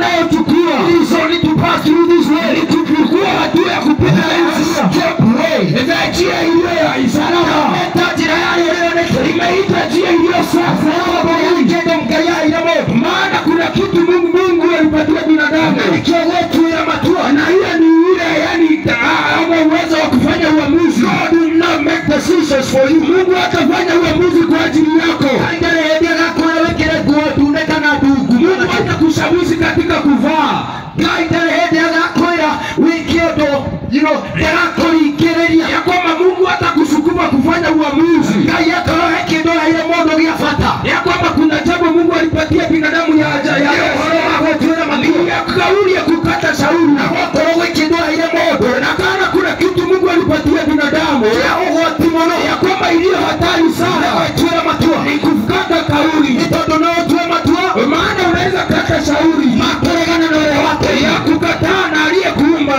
tunayochukua is only to pass through this way. Tuchukua hatua ya kupita hizi step way. Njia iliyo ya salama. Tajira yale yanayoonekana imeita njia iliyo safi. Maana kuna kitu Mungu alipatia binadamu. Kitu ya matua na hiyo ni ile yani ama uwezo wa kufanya uamuzi. God will not make decisions for you. Mungu atafanya uamuzi kwa ajili yako. Mungu atakushawishi katika kuvaa. Ya kwamba Mungu atakusukuma kufanya uamuzi. Ya kwamba kuna jambo Mungu alipatia binadamu ya kauli ya kukata shauri. Na kana kuna kitu Mungu alipatia binadamu ya kwamba iliyo hatari sana ni kukata kauli. Maana unaweza kata shauri ya kukataa na aliyekuumba.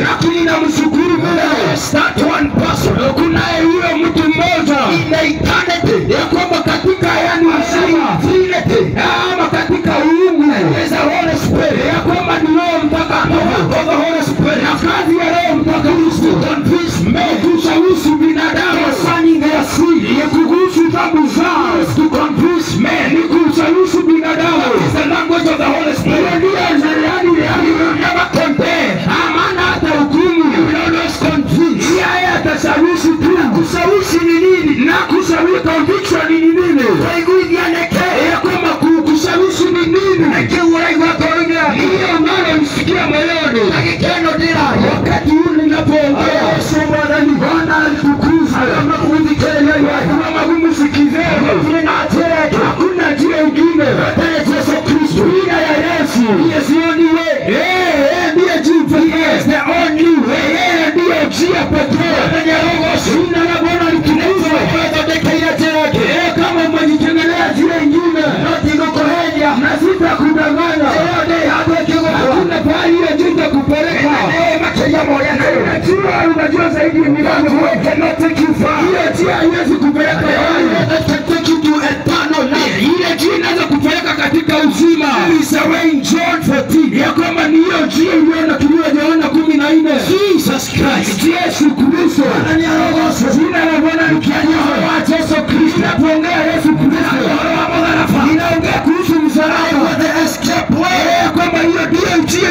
Lakini namshukuru Mungu, that one person, kuna yule mtu mmoja ya kwamba katika yani ushirika ama katika uungu ya kwamba ni Roho Mtakatifu. Na kazi ya Roho Mtakatifu kushawishi binadamu ya kuhusu dhambi zao, to convince men, ni kushawishi binadamu. It's the language of the Holy Spirit. Never compare. Amana hata hukumu. You will always convince. Yeye atashawishi tu. Kushawishi ni nini? Na kushawishi conviction ni nini? Ya kwamba kushawishi ni nini? Hiyo maana msikia moyoni. Wakati ule ninapoongea Bwana alitukuza kama kuvikele kama magumu sikizeni. Hakuna njia nyingine. Yesu Kristo. Njia ya Yesu. Yesu ndiye. Ndiye njia. Yes, the only way. Ndiye njia pekee. Jina la Bwana litukuzwe. Kama umejitengeneza njia nyingine, na sitakudanganya. Hakuna pahali ya njia kupeleka. Unajua zaidi ni nani? Hiyo njia haiwezi kupeleka ile njia inaweza kupeleka katika uzima. John 14 ya kwamba ni hiyo njia iliyotumiwa Yohana 14. Jesus Christ, Yesu Kristo. Jina la Bwana likianywa Yesu Kristo. Tunapoongea Yesu Kristo, inaongea kuhusu msalaba. Ya kwamba hiyo ndio njia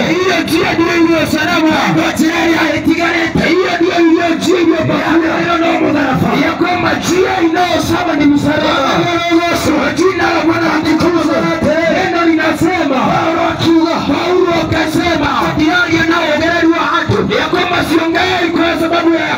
hiyo njia ndio iliyo salama. Hiyo ndio iliyo njia ya kwamba njia inayosaba ni msalaba. Jina la Bwana litukuzwe. Neno linasema Paulo akasema ya kwamba siongei kwa sababu ya